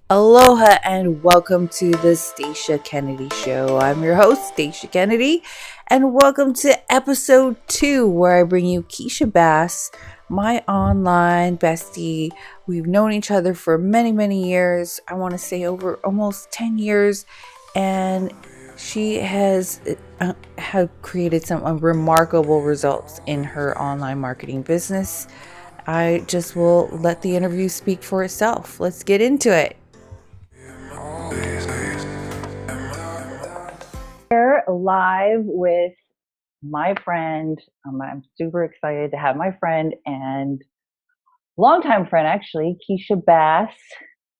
Aloha and welcome to the Stacia Kennedy Show. I'm your host, Stacia Kennedy, and welcome to episode 2, where I bring you Keysha Bass, my online bestie. We've known each other for many, many years. I want to say over almost 10 years, and she has have created some remarkable results in her online marketing business. I just will let the interview speak for itself. Let's get into it. Here live with my friend. I'm super excited to have my friend and longtime friend, actually, Keysha Bass.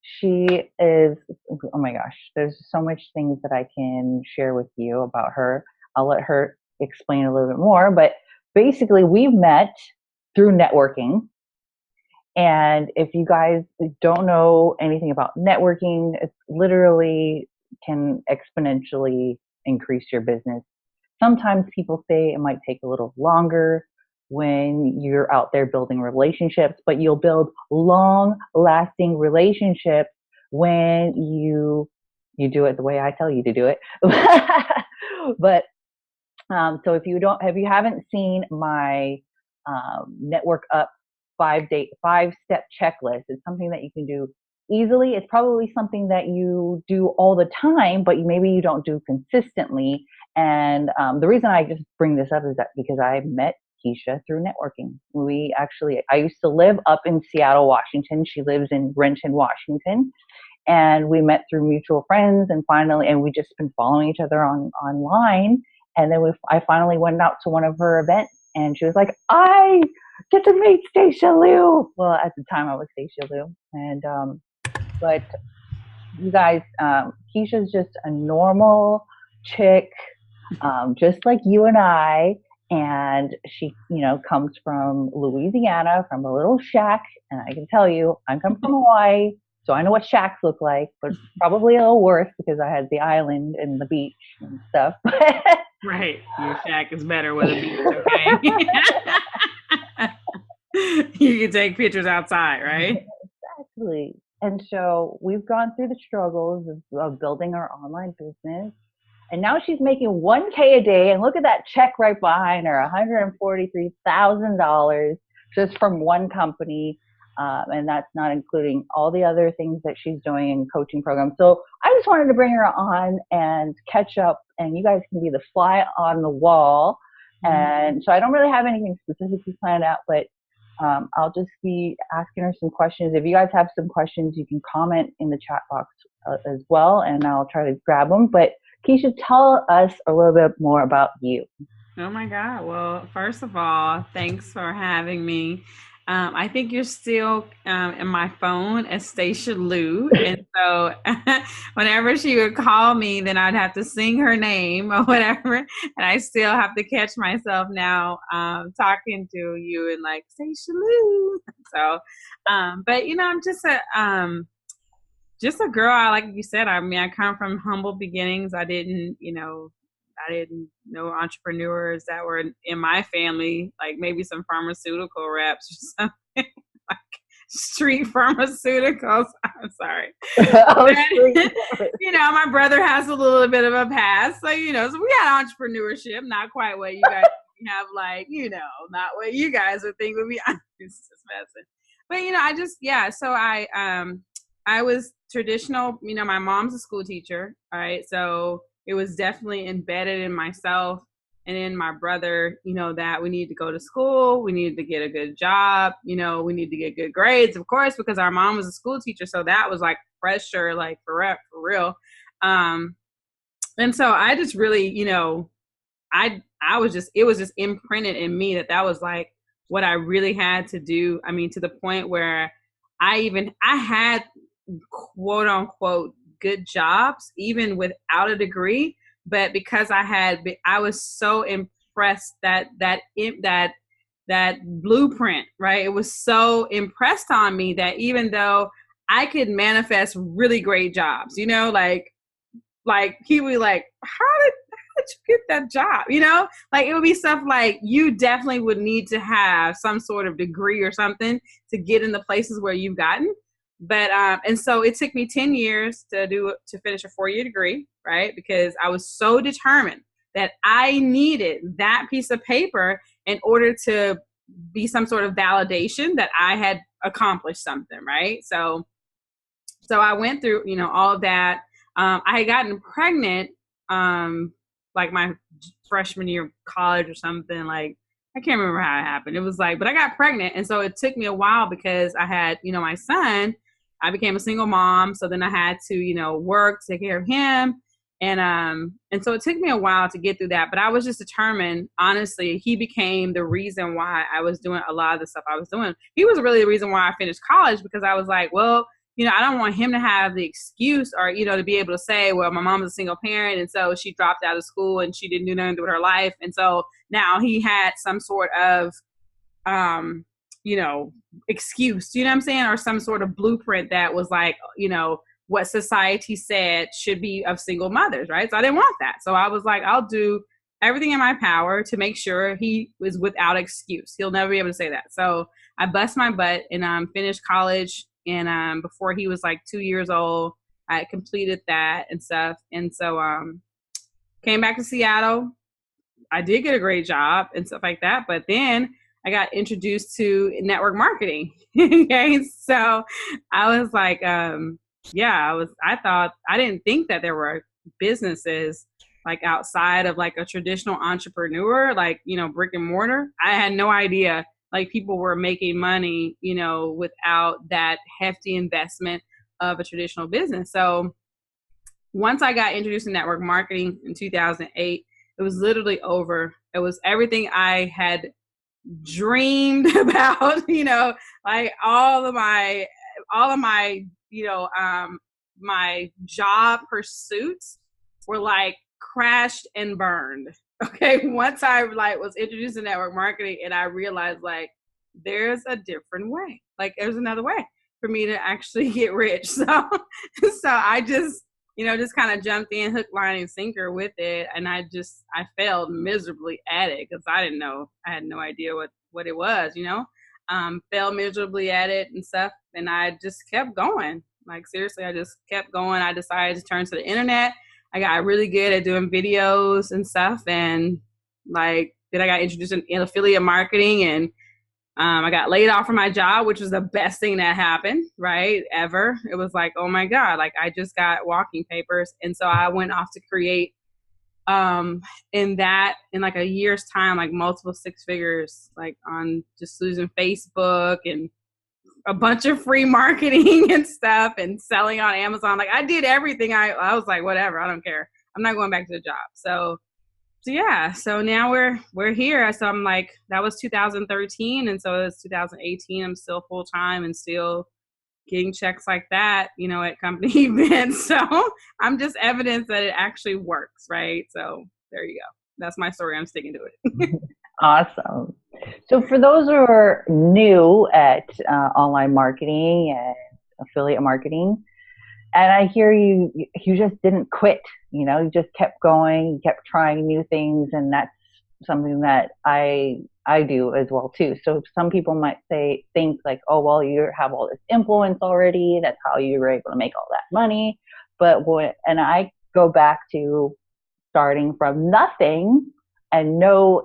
She is, oh my gosh, there's so much things that I can share with you about her. I'll let her explain a little bit more, but basically, we've met through networking. And if you guys don't know anything about networking, it literally can exponentially increase your business. Sometimes people say it might take a little longer when you're out there building relationships, but you'll build long lasting relationships when you do it the way I tell you to do it. But so if you haven't seen my network up 5-step checklist, it's something that you can do easily. It's probably something that you do all the time, but maybe you don't do consistently. And the reason I just bring this up is that because I met Keysha through networking. I used to live up in Seattle, Washington. She lives in Renton, Washington. And we met through mutual friends, and we just been following each other online. And then I finally went out to one of her events, and she was like, "I get to meet Stacia Liu." Well, at the time I was Stacia Liu, and but you guys, Keysha's just a normal chick, just like you and I. And she, comes from Louisiana, from a little shack. And I can tell you, I come from Hawaii, so I know what shacks look like, but probably a little worse because I had the island and the beach and stuff. Right. Your shack is better with a beach, okay? You can take pictures outside, right? Exactly. And so we've gone through the struggles of building our online business. And now she's making 1K a day. And look at that check right behind her, $143,000 just from one company. And that's not including all the other things that she's doing in coaching programs. So I just wanted to bring her on and catch up, and you guys can be the fly on the wall. And so I don't really have anything specifically planned out, but I'll just be asking her some questions. If you guys have some questions, you can comment in the chat box as well, and I'll try to grab them. But Keysha, tell us a little bit more about you. Oh my God. Well, first of all, thanks for having me. I think you're still in my phone as Stacia Liu. And so whenever she would call me, then I'd have to sing her name or whatever. And I still have to catch myself now talking to you and like, Stacia Liu. So, but I'm just a girl. Like you said, I mean, I come from humble beginnings. I didn't know entrepreneurs that were in my family, like maybe some pharmaceutical reps or something, like street pharmaceuticals. I'm sorry. My brother has a little bit of a past. So, so we had entrepreneurship, not quite what you guys have, not what you guys would think would be. I'm just messing. But, so I was traditional, my mom's a school teacher. All right. So it was definitely embedded in myself and in my brother, that we need to go to school. We need to get a good job. We need to get good grades, of course, because our mom was a school teacher. So that was like pressure, like for real. And so I just really, it was just imprinted in me that was like what I really had to do. I mean, to the point where I had quote unquote good jobs even without a degree, but because I was so impressed that blueprint, right? It was so impressed on me that even though I could manifest really great jobs, like he would be like, how did you get that job? Like it would be stuff like you definitely would need to have some sort of degree or something to get in the places where you've gotten. But and so it took me 10 years to finish a 4-year degree, right? Because I was so determined that I needed that piece of paper in order to be some sort of validation that I had accomplished something, right? So I went through, all of that. I had gotten pregnant, like my freshman year of college or something. Like, I can't remember how it happened. It was like, but I got pregnant. And so it took me a while because I had, my son. I became a single mom. So then I had to, work, take care of him. And so it took me a while to get through that. But I was just determined, honestly, he became the reason why I was doing a lot of the stuff I was doing. He was really the reason why I finished college, because I was like, well, I don't want him to have the excuse or, to be able to say, well, my mom was a single parent. And so she dropped out of school and she didn't do nothing with her life. And so now he had some sort of, excuse, you know what I'm saying? Or some sort of blueprint that was like, what society said should be of single mothers, right? So I didn't want that. So I was like, I'll do everything in my power to make sure he was without excuse. He'll never be able to say that. So I bust my butt and finished college. And before he was like 2 years old, I completed that and stuff. And so came back to Seattle. I did get a great job and stuff like that. But then I got introduced to network marketing. Okay. So I was like, I didn't think that there were businesses like outside of like a traditional entrepreneur, like, brick and mortar. I had no idea like people were making money, without that hefty investment of a traditional business. So once I got introduced to network marketing in 2008, it was literally over. It was everything I had dreamed about, like all of my, my job pursuits were like crashed and burned. Okay. Once I like was introduced to network marketing and I realized like there's a different way, like there's another way for me to actually get rich. So I just, just kind of jumped in hook, line, and sinker with it. And I failed miserably at it because I didn't know, I had no idea what it was, failed miserably at it and stuff. And I just kept going. Like seriously, I just kept going. I decided to turn to the internet. I got really good at doing videos and stuff. And like, then I got introduced in affiliate marketing and I got laid off from my job, which was the best thing that happened, right? Ever. It was like, oh my God, like I just got walking papers. And so I went off to create in like a year's time, like multiple six figures, like on just using Facebook and a bunch of free marketing and stuff and selling on Amazon. Like I did everything. I was like, whatever, I don't care. I'm not going back to the job. So yeah, so now we're here. So I'm like, that was 2013. And so it's 2018. I'm still full time and still getting checks like that, at company events. So I'm just evidence that it actually works. Right. So there you go. That's my story. I'm sticking to it. Awesome. So for those who are new at online marketing and affiliate marketing, and I hear you just didn't quit, you just kept going, you kept trying new things. And that's something that I do as well too. So some people might think like, oh, well, you have all this influence already. That's how you were able to make all that money. And I go back to starting from nothing and no,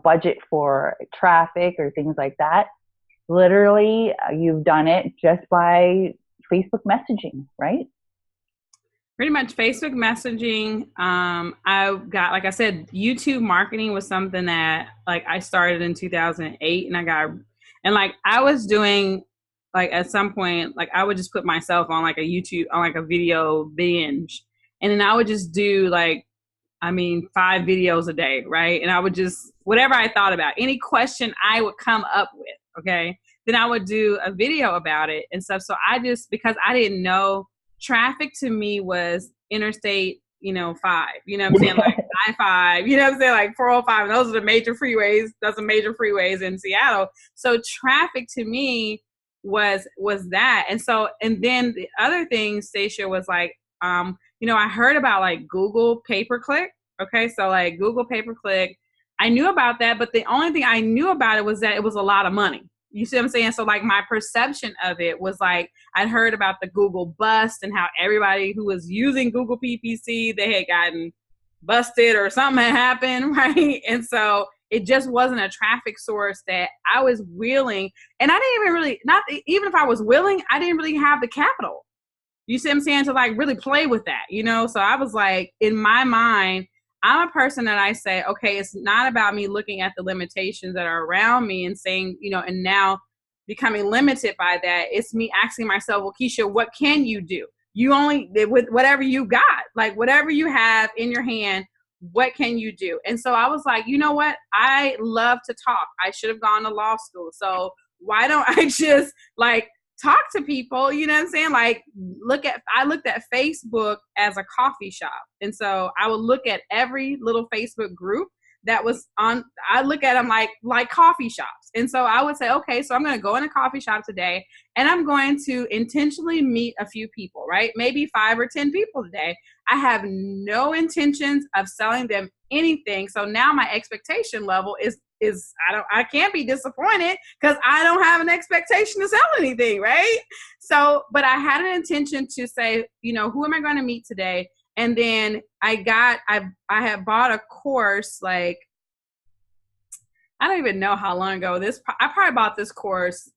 budget for traffic or things like that. Literally, you've done it just by Facebook messaging, right? Pretty much Facebook messaging. I got, like I said, YouTube marketing was something that like I started in 2008 and I was doing like at some point, like I would just put myself on like a video binge. And then I would just do 5 videos a day. Right. And I would just, whatever I thought about, any question I would come up with. Okay. Then I would do a video about it and stuff. So because I didn't know, traffic to me was Interstate, 5, you know what I'm saying? Like I-5, you know what I'm saying? Like 405. And those are the major freeways. Those are major freeways in Seattle. So traffic to me was that. And then the other thing, Stacia, was like, I heard about like Google pay-per-click. Okay. So like Google pay-per-click, I knew about that, but the only thing I knew about it was that it was a lot of money. You see what I'm saying? So like my perception of it was like, I'd heard about the Google bust and how everybody who was using Google PPC, they had gotten busted or something had happened, right? And so it just wasn't a traffic source that I was willing. And I didn't even really, not even if I was willing, I didn't really have the capital. You see what I'm saying? To like really play with that, you know? So I was like, in my mind, I'm a person that I say, okay, it's not about me looking at the limitations that are around me and saying, you know, and now becoming limited by that. It's me asking myself, well, Keysha, what can you do? You only, with whatever you got, like whatever you have in your hand, what can you do? And so I was like, you know what? I love to talk. I should have gone to law school. So why don't I just like talk to people, you know what I'm saying? Like I looked at Facebook as a coffee shop. And so I would look at every little Facebook group that was on, I look at them like coffee shops. And so I would say, okay, so I'm going to go in a coffee shop today and I'm going to intentionally meet a few people, right? Maybe 5 or 10 people today. I have no intentions of selling them anything. So now my expectation level is I can't be disappointed because I don't have an expectation to sell anything, right? So, but I had an intention to say, you know, who am I going to meet today? And then I had bought a course, like, I don't even know how long ago I probably bought this course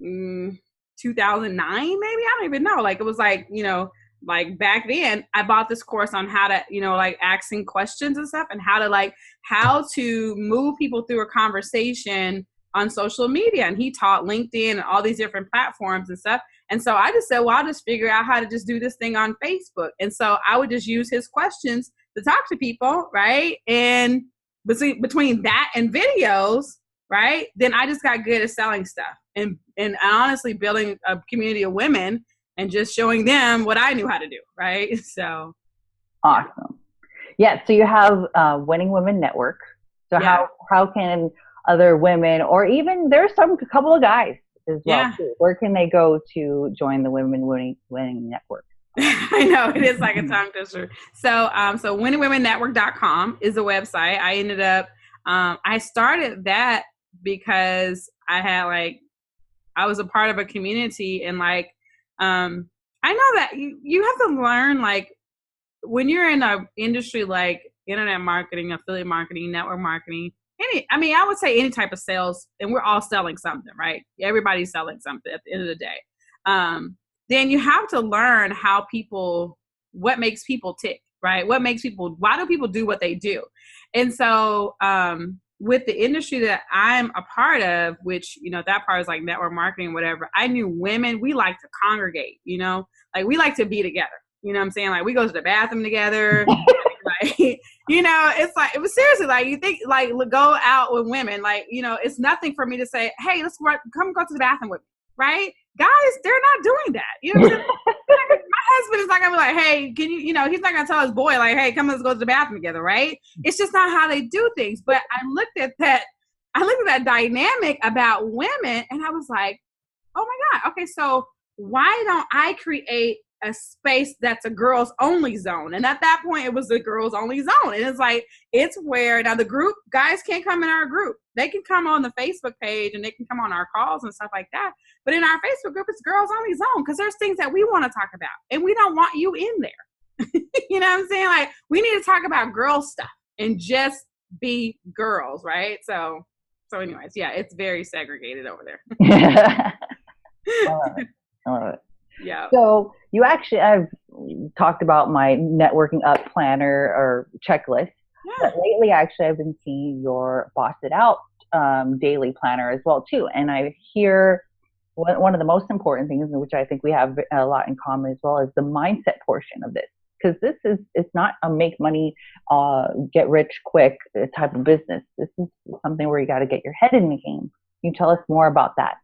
2009, maybe. I don't even know. Like, it was like, you know, like back then I bought this course on how to, you know, like asking questions and stuff and how to move people through a conversation on social media. And he taught LinkedIn and all these different platforms and stuff. And so I just said, well, I'll just figure out how to just do this thing on Facebook. And so I would just use his questions to talk to people, right? And between that and videos, right? Then I just got good at selling stuff and honestly building a community of women and just showing them what I knew how to do, right? So awesome. Yeah. So you have Winning Women Network. So how can other women, or even there's a couple of guys as well too, where can they go to join the Women Winning Network? I know it is like a tongue twister. So winningwomennetwork.com is the website. I ended up I started that because I was a part of a community and like I know that you have to learn, like when you're in an industry like internet marketing, affiliate marketing, network marketing, I would say any type of sales, and we're all selling something, right? Everybody's selling something at the end of the day. Then you have to learn what makes people tick, right? Why do people do what they do? And so with the industry that I'm a part of, which, you know, that part is like network marketing, whatever, I knew women, we like to congregate, you know, like we like to be together. You know what I'm saying? Like we go to the bathroom together. Like, you know, it's like, it was seriously like, you think like go out with women, like, you know, it's nothing for me to say, hey, come go to the bathroom with me, right? Guys, they're not doing that. You know what I'm saying? My husband is not gonna be like, hey, can you, you know, he's not gonna tell his boy like, hey, come let's go to the bathroom together, right? It's just not how they do things. But I looked at that dynamic about women and I was like, oh my God, okay, so why don't I create a space that's a girls only zone? And at that point it was a girls only zone. And it's like, it's where now the group guys can't come in our group. They can come on the Facebook page and they can come on our calls and stuff like that. But in our Facebook group, it's girls only zone because there's things that we want to talk about and we don't want you in there. You know what I'm saying? Like we need to talk about girl stuff and just be girls, right? So anyways, yeah, it's very segregated over there. I love it. Yeah. So I've talked about my networking up planner or checklist. Yeah. But lately, actually, I've been seeing your Boss It Out daily planner as well too. And I hear one of the most important things, which I think we have a lot in common as well, is the mindset portion of this. Because it's not a make money, get rich quick type of business. This is something where you got to get your head in the game. Can you tell us more about that?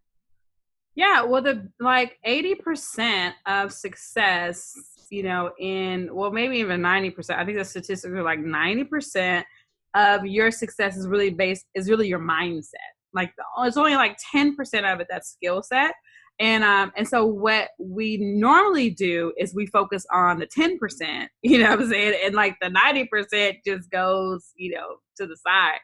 Yeah, well, 80% of success, you know, maybe even 90%. I think the statistics are like 90% of your success is really your mindset. Like it's only like 10% of it that's skill set. And so what we normally do is we focus on the 10%, you know what I'm saying? And like the 90% just goes, you know, to the side.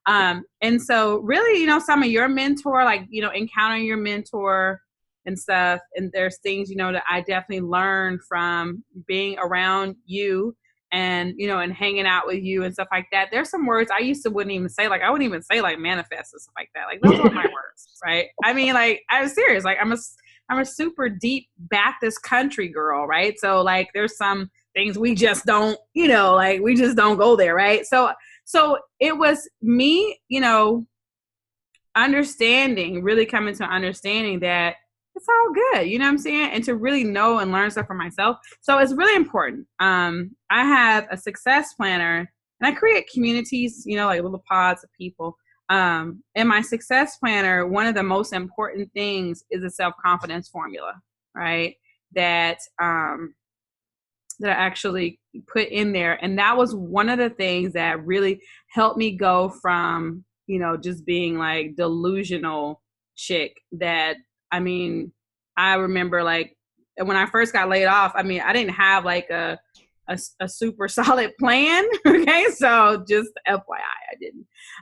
And so really, some of your mentor, like, encountering your mentor and stuff. And there's things, that I definitely learned from being around you and, and hanging out with you and stuff like that. There's some words I used to wouldn't even say, like, I wouldn't even say like manifest and stuff like that. Like, those are my words, right? I mean, like, I'm serious. Like, I'm a super deep Baptist country girl, right? So like, there's some things we just don't, like, we just don't go there, right? So it was me, really coming to understanding that it's all good, you know what I'm saying? And to really know and learn stuff for myself. So it's really important. I have a success planner and I create communities, like little pods of people. In my success planner, one of the most important things is a self-confidence formula, right? That I actually put in there. And that was one of the things that really helped me go from, just being like delusional chick that, I mean, I remember like when I first got laid off, I mean, I didn't have like a super solid plan. Okay. So just FYI,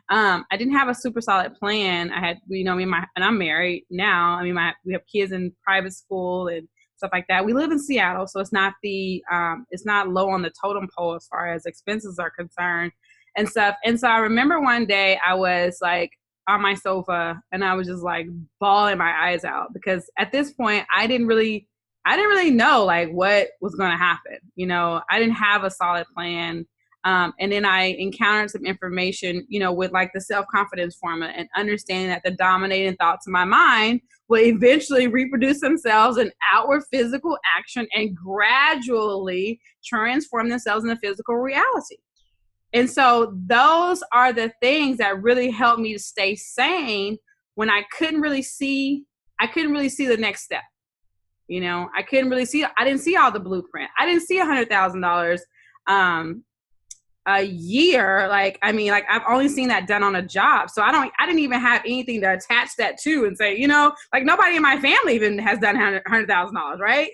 I didn't have a super solid plan. I had, and I'm married now. I mean, we have kids in private school and stuff like that. We live in Seattle, so it's not it's not low on the totem pole as far as expenses are concerned and stuff. And so I remember one day I was like on my sofa and I was just like bawling my eyes out because at this point I didn't really know like what was going to happen. I didn't have a solid plan. And then I encountered some information, with like the self-confidence formula and understanding that the dominating thoughts in my mind will eventually reproduce themselves in outward physical action and gradually transform themselves into physical reality. And so those are the things that really helped me to stay sane when I couldn't really see the next step. I didn't see all the blueprint. I didn't see $100,000 a year. Like, I mean, like I've only seen that done on a job. So I didn't even have anything to attach that to and say, like nobody in my family even has done $100,000. Right.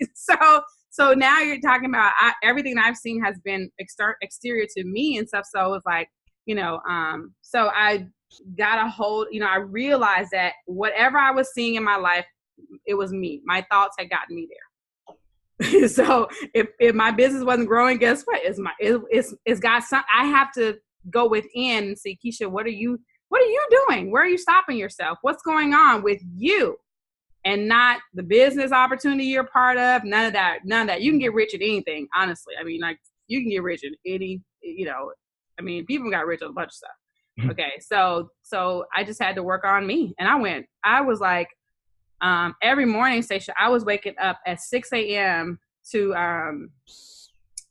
So now you're talking about everything I've seen has been exterior to me and stuff. So it's like, so I got a hold, I realized that whatever I was seeing in my life, it was me. My thoughts had gotten me there. So if my business wasn't growing, guess what? It's got some. I have to go within and see, Keysha, what are you doing? Where are you stopping yourself? What's going on with you? And not the business opportunity you're part of. None of that. You can get rich at anything, honestly. I mean, like you can get rich at any, I mean, people got rich at a bunch of stuff. Okay. So I just had to work on me. And I was like, every morning, Stacia, I was waking up at 6 a.m. to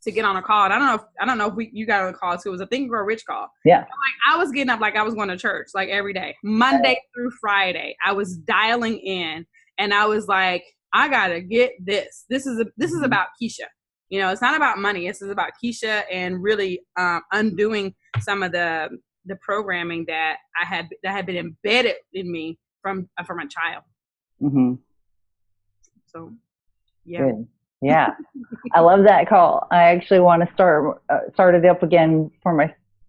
get on a call. And I don't know if you got on a call too. It was a Think and Grow Rich call. Yeah. Like I was getting up like I was going to church like every day, Monday through Friday. I was dialing in, and I was like, I gotta get this. This is about Keysha. It's not about money. This is about Keysha and really undoing some of the programming that had been embedded in me from a child. Mm-hmm. So, yeah. Good. Yeah. I love that call. I actually want to start it up again for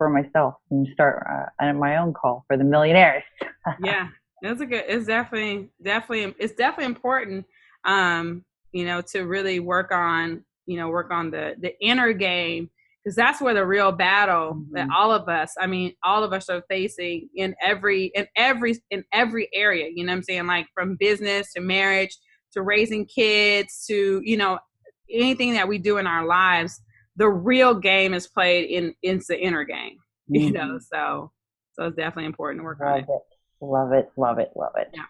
myself and start my own call for the millionaires. Yeah. It's definitely important, to really work on the inner game, because that's where the real battle that all of us are facing in every area, you know what I'm saying? Like from business to marriage to raising kids to, anything that we do in our lives, the real game is played in the inner game, so it's definitely important to work on it. Love it. Yeah.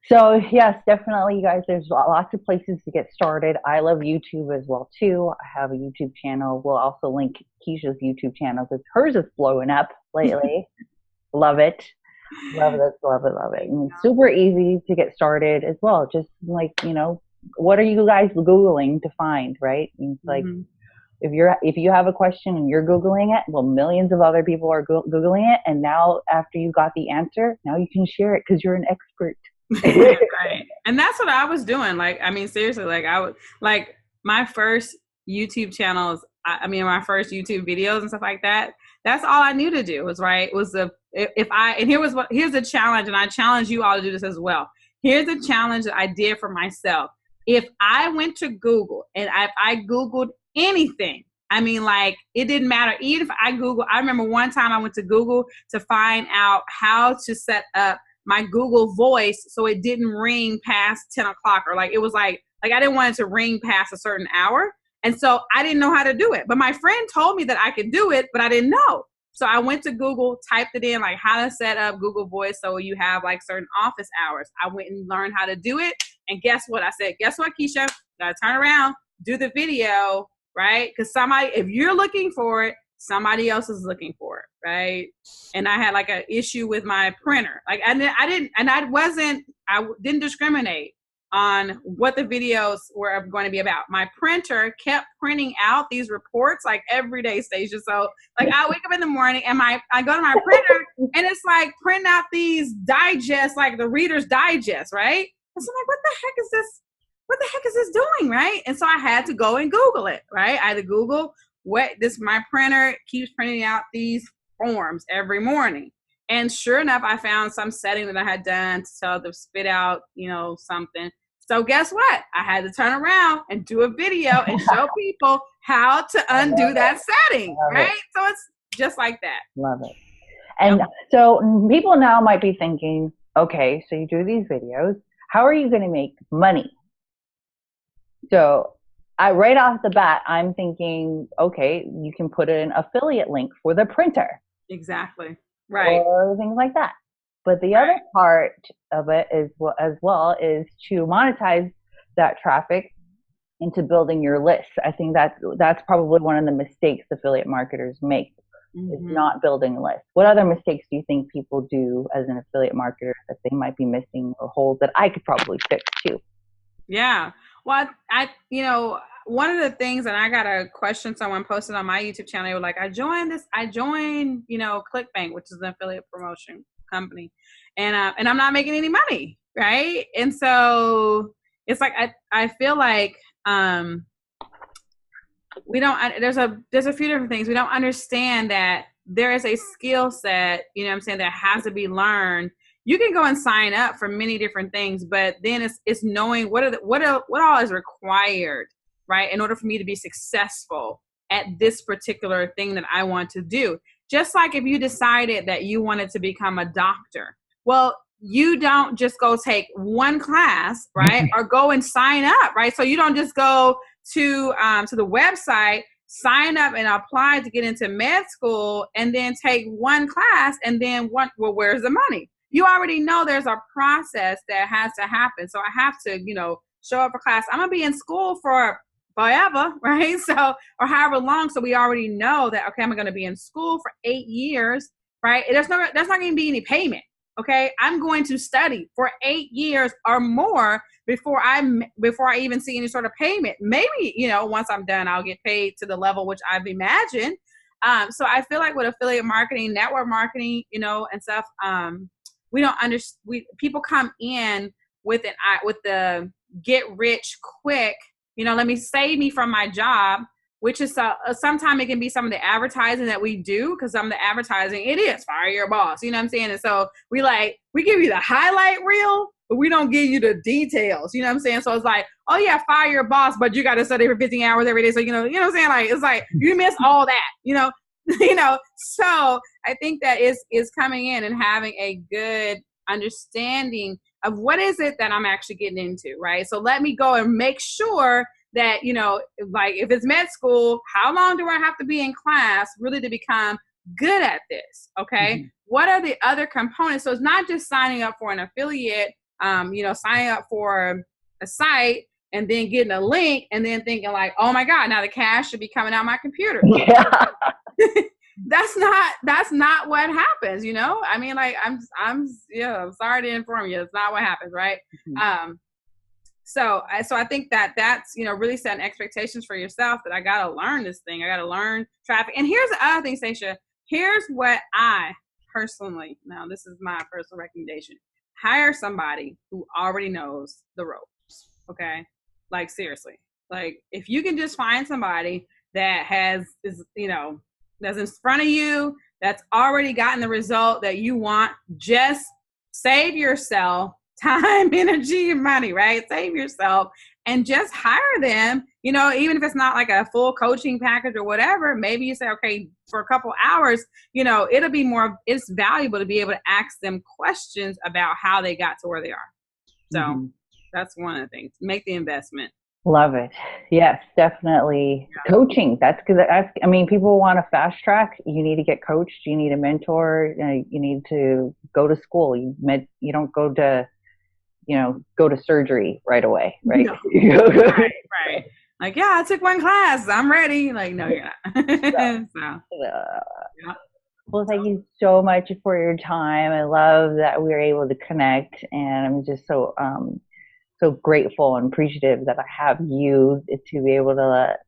So yes, definitely, you guys, there's lots of places to get started. I love YouTube as well too. I have a YouTube channel. We'll also link Keysha's YouTube channel because hers is blowing up lately. Love it. And it's super easy to get started as well. Just like, what are you guys Googling to find, right? And it's like, if you have a question and you're Googling it, well, millions of other people are Googling it. And now after you got the answer, now you can share it because you're an expert. Right. And that's what I was doing. Like, I mean, seriously, like I would, like my first YouTube channels, my first YouTube videos and stuff like that, That's all I knew to do was and here's a challenge, and I challenge you all to do this as well. Here's a challenge that I did for myself. If I went to Google and I Googled anything, I mean, like, it didn't matter. Even if I remember one time I went to Google to find out how to set up my Google Voice so it didn't ring past 10 o'clock, or like, it was like I didn't want it to ring past a certain hour. And so I didn't know how to do it. But my friend told me that I could do it, but I didn't know. So I went to Google, typed it in, like, how to set up Google Voice so you have like certain office hours. I went and learned how to do it. And guess what? I said, guess what, Keysha? Gotta turn around, do the video, right? Because if you're looking for it, somebody else is looking for it, right? And I had like an issue with my printer. Like I didn't discriminate on what the videos were going to be about. My printer kept printing out these reports like every day, Stacia. So like I wake up in the morning and I go to my printer and it's like printing out these digests, like the Reader's Digest, right? And so I'm like, what the heck is this? What the heck is this doing, right? And so I had to go and Google it, right? I had to Google my printer keeps printing out these forms every morning. And sure enough, I found some setting that I had done to tell it to spit out, something. So guess what? I had to turn around and do a video and show people how to undo that setting, right? So it's just like that. Love it. And so people now might be thinking, okay, so you do these videos. How are you going to make money? So right off the bat, I'm thinking, okay, you can put an affiliate link for the printer. Exactly. Right. Or things like that. But the other part of it is to monetize that traffic into building your list. I think that's probably one of the mistakes affiliate marketers make, is not building a list. What other mistakes do you think people do as an affiliate marketer that they might be missing, or holes that I could probably fix too? Yeah. Well, one of the things, and I got a question someone posted on my YouTube channel. They were like, I joined, ClickBank, which is an affiliate promotion company, and I'm not making any money, right? And so it's like I feel like there's a few different things. We don't understand that there is a skill set, that has to be learned. You can go and sign up for many different things, but then it's knowing what all is required, right, in order for me to be successful at this particular thing that I want to do. Just like if you decided that you wanted to become a doctor, well, you don't just go take one class, right, or go and sign up, right? So you don't just go to the website, sign up and apply to get into med school, and then take one class, and then where's the money? You already know there's a process that has to happen. So I have to, show up for class. I'm going to be in school for forever, right? So, or however long. So we already know that, okay, I'm going to be in school for 8 years, right? There's not going to be any payment. Okay. I'm going to study for 8 years or more before I even see any sort of payment. Maybe, once I'm done, I'll get paid to the level which I've imagined. So I feel like with affiliate marketing, network marketing, and stuff, we don't understand. People come in with the get rich quick, let me save me from my job, which is sometimes it can be some of the advertising that we do, because some of the advertising, it is fire your boss, you know what I'm saying? And so we give you the highlight reel, but we don't give you the details, you know what I'm saying? So it's like, oh yeah, fire your boss, but you got to study for 15 hours every day. So, you know what I'm saying? Like, it's like, you miss all that, so I think that is coming in and having a good understanding of what is it that I'm actually getting into, right? So let me go and make sure that, like if it's med school, how long do I have to be in class really to become good at this? Okay. What are the other components? So it's not just signing up for an affiliate, signing up for a site and then getting a link and then thinking like, oh my God, now the cash should be coming out my computer. Yeah. That's not what happens, I mean, like, I'm sorry to inform you. It's not what happens. Right. So I think that's, really setting expectations for yourself, that I got to learn this thing. I got to learn traffic. And here's the other thing, Stacia, here's what I personally, now this is my personal recommendation, hire somebody who already knows the ropes. Okay. Like seriously, like if you can just find somebody that is, that's in front of you, that's already gotten the result that you want. Just save yourself time, energy, and money, right? Save yourself and just hire them, even if it's not like a full coaching package or whatever. Maybe you say, okay, for a couple hours, it's valuable to be able to ask them questions about how they got to where they are. So that's one of the things. Make the investment. Love it. Yes, definitely. Yeah. Coaching. That's because people want to fast track. You need to get coached. You need a mentor. You need to go to school. You don't go to surgery right away, right? No. Right. Like, yeah, I took one class. I'm ready. Like, no, you're not. Yeah. Well, thank you so much for your time. I love that we were able to connect, and I'm just so grateful and appreciative that I have you to be able to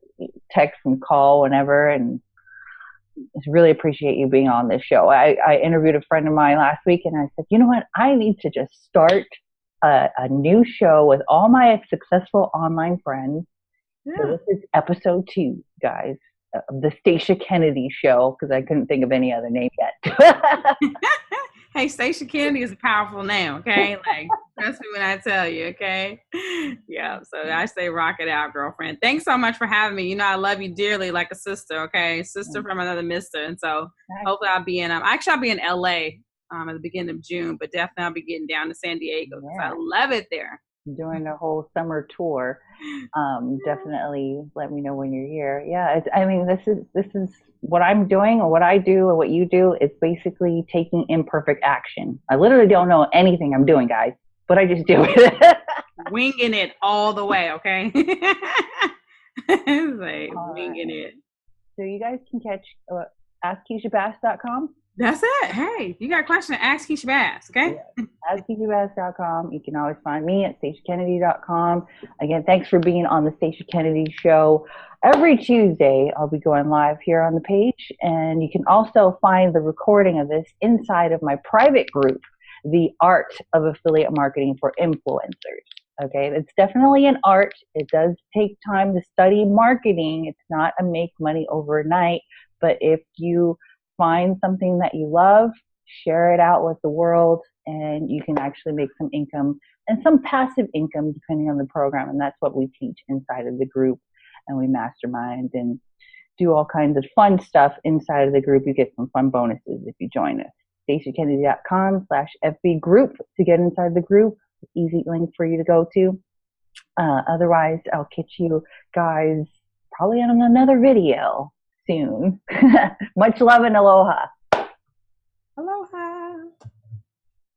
text and call whenever, and just really appreciate you being on this show. I interviewed a friend of mine last week, and I said, you know what? I need to just start a new show with all my successful online friends. Yeah. So this is episode 2, guys, of the Stacia Kennedy Show, because I couldn't think of any other name yet. Hey, Stacia Kennedy is a powerful name, okay? Like, trust me when I tell you, okay? Yeah, so I say rock it out, girlfriend. Thanks so much for having me. I love you dearly like a sister, okay? Sister from another mister. And so hopefully I'll be in, I'll be in LA at the beginning of June, but definitely I'll be getting down to San Diego because I love it there. Doing a whole summer tour. Definitely let me know when you're here. Yeah, this is what I'm doing, or what I do, or what you do. It's basically taking imperfect action. I literally don't know anything I'm doing, guys, but I just do it. Winging it all the way, okay? Winging it. So you guys can catch AskKeyshaBass.com. That's it. Hey, you got a question, ask Keysha Bass, okay? Yeah. AskKeyshaBass.com. You can always find me at StaciaKennedy.com. Again, thanks for being on the Stacia Kennedy Show. Every Tuesday, I'll be going live here on the page, and you can also find the recording of this inside of my private group, The Art of Affiliate Marketing for Influencers. Okay, it's definitely an art. It does take time to study marketing. It's not a make money overnight, but if you find something that you love, share it out with the world, and you can actually make some income and some passive income depending on the program. And that's what we teach inside of the group. And we mastermind and do all kinds of fun stuff inside of the group. You get some fun bonuses if you join us. StaciaKennedy.com/FB group to get inside the group. Easy link for you to go to. Otherwise, I'll catch you guys probably on another video soon. Much love and aloha.